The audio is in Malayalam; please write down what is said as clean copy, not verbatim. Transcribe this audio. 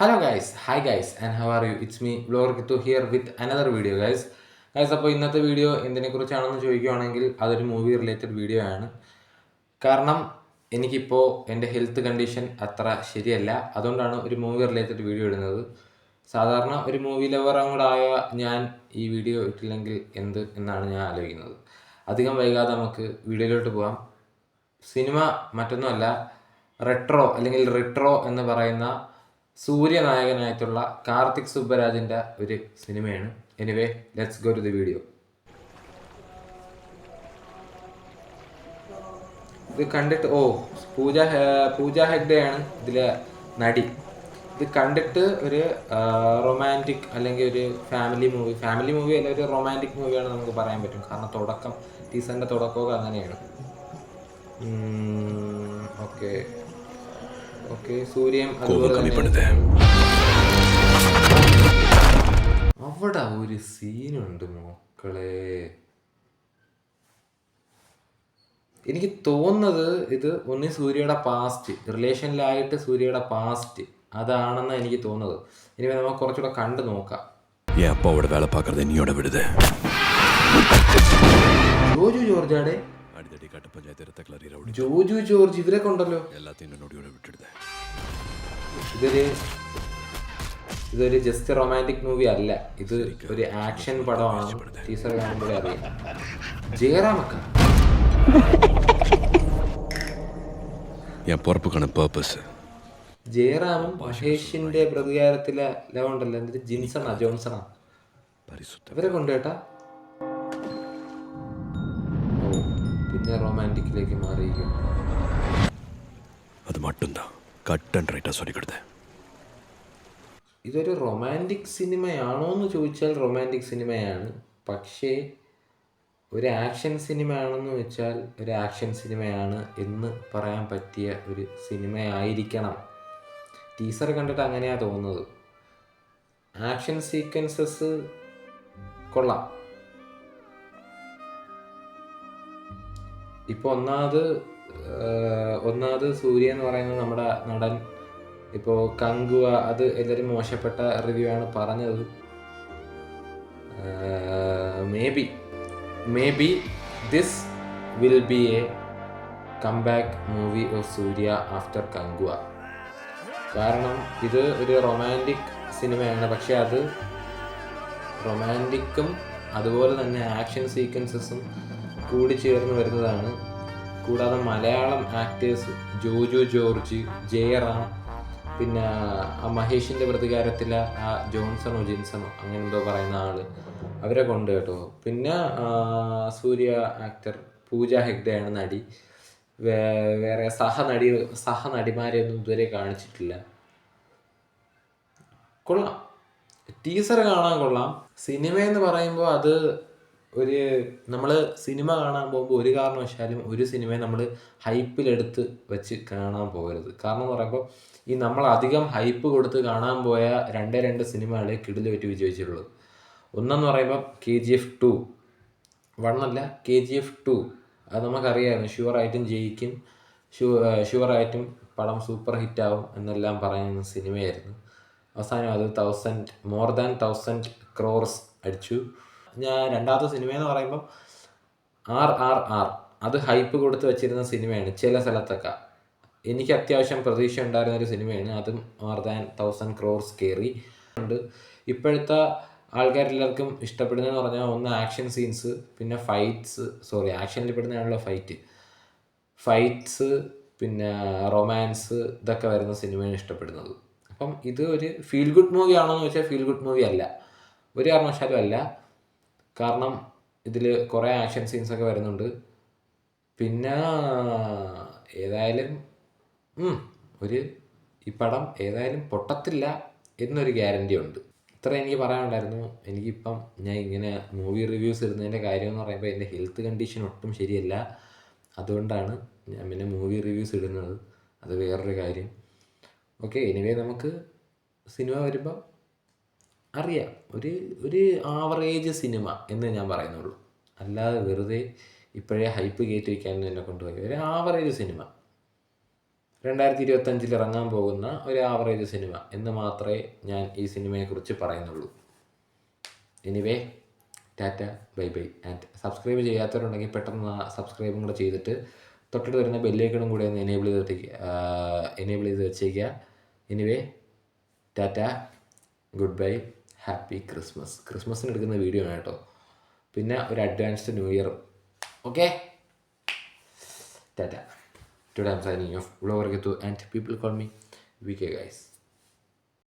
Hello guys, hi guys, and how are you? It's me, Vlogger Kittu here with another video guys. അപ്പോൾ ഇന്നത്തെ വീഡിയോ എന്തിനെക്കുറിച്ചാണെന്ന് ചോദിക്കുകയാണെങ്കിൽ അതൊരു മൂവി റിലേറ്റഡ് വീഡിയോ ആണ്. കാരണം എനിക്കിപ്പോൾ എൻ്റെ ഹെൽത്ത് കണ്ടീഷൻ അത്ര ശരിയല്ല, അതുകൊണ്ടാണ് ഒരു മൂവി റിലേറ്റഡ് വീഡിയോ ഇടുന്നത്. സാധാരണ ഒരു മൂവി ലവറും കൂടെ ആയ ഞാൻ ഈ വീഡിയോ ഇട്ടില്ലെങ്കിൽ എന്ത് എന്നാണ് ഞാൻ ആലോചിക്കുന്നത്. അധികം വൈകാതെ നമുക്ക് വീഡിയോയിലോട്ട് പോകാം. സിനിമ മറ്റൊന്നുമല്ല, റെട്രോ അല്ലെങ്കിൽ റിട്രോ എന്ന് പറയുന്ന സൂര്യനായകനായിട്ടുള്ള കാർത്തിക് സുബ്ബരാജിൻ്റെ ഒരു സിനിമയാണ്. Anyway, let's go to the video. ഇത് കണ്ടിട്ട് പൂജ ഹെഗ്ഡെയാണ് ഇതിലെ നടി. ഇത് കണ്ടിട്ട് ഒരു റൊമാൻറ്റിക് അല്ലെങ്കിൽ ഒരു ഫാമിലി മൂവി അല്ല, ഒരു റൊമാൻറ്റിക് മൂവിയാണ് നമുക്ക് പറയാൻ പറ്റും. കാരണം ടീസറിൻ്റെ തുടക്കമൊക്കെ അങ്ങനെയാണ്. ഓക്കെ സൂര്യൻ അതുപോലെ തന്നെ അവിടെ ഒരു സീനുണ്ട് മക്കളെ. എനിക്ക് തോന്നുന്നത് ഇത് ഒന്നി സൂര്യയുടെ പാസ്റ്റ്, റിലേഷനിലായിട്ട് സൂര്യയുടെ പാസ്റ്റ് അതാണെന്ന് എനിക്ക് തോന്നുന്നത്. ഇനി നമുക്ക് കുറച്ചുകൂടെ കണ്ടു നോക്കാം. ജോജു ജോർജാടെ ജോജു ജോർജ് ഇവരെ കൊണ്ടല്ലോ. ഇതൊരു ജസ്റ്റ് റൊമാൻറ്റിക് മൂവി അല്ല, ഇത് ഒരു ആക്ഷൻ പടമാണ്. ടീസർ കാണുമ്പോഴേ അറിയാം. ജയറാമക്ക ജയറാമും മഹേഷിന്റെ പ്രതികാരത്തിലെ ലവുണ്ടല്ലോ, എന്നിട്ട് ജോൺസണാ ഇവരെ കൊണ്ടുകേട്ടാ. പിന്നെ റൊമാൻറ്റിക്കിലേക്ക് മാറിയിരിക്കും. ഇതൊരു റൊമാൻറ്റിക് സിനിമയാണോ എന്ന് ചോദിച്ചാൽ റൊമാൻറ്റിക് സിനിമയാണ്. പക്ഷേ ഒരു ആക്ഷൻ സിനിമയാണെന്ന് വെച്ചാൽ ഒരു ആക്ഷൻ സിനിമയാണ് എന്ന് പറയാൻ പറ്റിയ ഒരു സിനിമയായിരിക്കണം. ടീസർ കണ്ടിട്ട് അങ്ങനെയാണ് തോന്നുന്നത്. ആക്ഷൻ സീക്വൻസസ് കൊള്ളാം. ഇപ്പോൾ ഒന്നാമത് സൂര്യ എന്ന് പറയുന്നത് നമ്മുടെ നടൻ. ഇപ്പോൾ കങ്കുവ അത് എല്ലാവരും മോശപ്പെട്ട റിവ്യൂ ആണ് പറഞ്ഞത്. May be this will be A comeback movie of Surya after Kanguva. കാരണം ഇത് ഒരു റൊമാൻറ്റിക് സിനിമയാണ്, പക്ഷെ അത് റൊമാൻറ്റിക്കും അതുപോലെ തന്നെ ആക്ഷൻ സീക്വൻസസും കൂടി ചേർന്ന് വരുന്നതാണ്. കൂടാതെ മലയാളം ആക്ടേഴ്സ് ജോജു ജോർജ്, ജയറാം, പിന്നെ ആ മഹേഷിൻ്റെ പ്രതികാരത്തിലെ ആ ജിൻസണോ അങ്ങനെ എന്തോ പറയുന്ന ആള്, അവരെ കൊണ്ട് കേട്ടോ. പിന്നെ സൂര്യ ആക്ടർ പൂജ ഹെഗ്ഡെയാണ് നടി. വേറെ സഹനടിമാരെയൊന്നും ഇതുവരെ കാണിച്ചിട്ടില്ല. കൊള്ളാം, ടീസർ കാണാൻ കൊള്ളാം. സിനിമയെന്ന് പറയുമ്പോൾ അത് നമ്മൾ സിനിമ കാണാൻ പോകുമ്പോൾ ഒരു കാരണവശാലും ഒരു സിനിമയെ നമ്മൾ ഹൈപ്പിലെടുത്ത് വെച്ച് കാണാൻ പോകരുത്. കാരണം എന്ന് പറയുമ്പോൾ നമ്മൾ അധികം ഹൈപ്പ് കൊടുത്ത് കാണാൻ പോയ രണ്ട് സിനിമകളെ കിടില് പറ്റി വിജയിച്ചിട്ടുള്ളത്. ഒന്നെന്ന് പറയുമ്പോൾ KGF 2, 1 അല്ല KGF 2. അത് നമുക്കറിയാമായിരുന്നു ഷുവറായിട്ടും ജയിക്കും, ഷുവറായിട്ടും പടം സൂപ്പർ ഹിറ്റാവും എന്നെല്ലാം പറയുന്ന സിനിമയായിരുന്നു. അവസാനം അത് മോർ ദാൻ 1000 crores അടിച്ചു. രണ്ടാമത്തെ സിനിമയെന്ന് പറയുമ്പം RRR, അത് ഹൈപ്പ് കൊടുത്ത് വെച്ചിരുന്ന സിനിമയാണ്. ചില സ്ഥലത്തൊക്കെ എനിക്ക് അത്യാവശ്യം പ്രതീക്ഷ ഉണ്ടായിരുന്ന ഒരു സിനിമയാണ്. അതും മോർ ദാൻ 1000 crores കയറി ഉണ്ട്. ഇപ്പോഴത്തെ ആൾക്കാരെല്ലാവർക്കും ഇഷ്ടപ്പെടുന്നതെന്ന് പറഞ്ഞാൽ ഒന്ന് ആക്ഷൻ സീൻസ്, പിന്നെ ആക്ഷനിൽ പെടുന്നതാണല്ലോ ഫൈറ്റ്സ്, പിന്നെ റൊമാൻസ്, ഇതൊക്കെ വരുന്ന സിനിമയാണ് ഇഷ്ടപ്പെടുന്നത്. അപ്പം ഇത് ഒരു ഫീൽ ഗുഡ് മൂവി ആണോ എന്ന് വെച്ചാൽ ഫീൽ ഗുഡ് മൂവി അല്ല, ഒരു കാരണവശാലും അല്ല. കാരണം ഇതിൽ കുറേ ആക്ഷൻ സീൻസൊക്കെ വരുന്നുണ്ട്. പിന്നെ ഏതായാലും ഈ പടം ഏതായാലും പൊട്ടത്തില്ല എന്നൊരു ഗ്യാരണ്ടി ഉണ്ട്. ഇത്ര എനിക്ക് പറയാനുണ്ടായിരുന്നു. എനിക്കിപ്പം ഞാൻ ഇങ്ങനെ മൂവി റിവ്യൂസ് ഇടുന്നതിൻ്റെ കാര്യം എന്ന് പറയുമ്പോൾ എൻ്റെ ഹെൽത്ത് കണ്ടീഷൻ ഒട്ടും ശരിയല്ല, അതുകൊണ്ടാണ് ഞാൻ പിന്നെ മൂവി റിവ്യൂസ് ഇടുന്നത്. അത് വേറൊരു കാര്യം. ഓക്കെ, എനിവേ നമുക്ക് സിനിമ വരുമ്പോൾ അറിയാം. ഒരു ആവറേജ് സിനിമ എന്ന് ഞാൻ പറയുന്നുള്ളൂ, അല്ലാതെ വെറുതെ ഇപ്പോഴേ ഹൈപ്പ് കയറ്റി വയ്ക്കാനൊന്നും എന്നെ കൊണ്ടുപോയി. ഒരു ആവറേജ് സിനിമ 2025 ഇറങ്ങാൻ പോകുന്ന ഒരു ആവറേജ് സിനിമ എന്ന് മാത്രമേ ഞാൻ ഈ സിനിമയെക്കുറിച്ച് പറയുന്നുള്ളൂ. Anyway, Tata, bye bye. And subscribe ചെയ്യാത്തവരുണ്ടെങ്കിൽ പെട്ടെന്ന് ആ സബ്സ്ക്രൈബും കൂടെ ചെയ്തിട്ട് തൊട്ടിട്ട് വരുന്ന ബെല്ലൈക്കണും കൂടെ ഒന്ന് എനേബിൾ ചെയ്ത് വെച്ചേക്കുക. Anyway, Tata, good bye, happy Christmas. ക്രിസ്മസിന് എടുക്കുന്ന വീഡിയോ ആണ് കേട്ടോ. പിന്നെ ഒരു advanced new year. Okay, Tata. Today I'm signing off. Vlogger Gitu and people call me VK guys.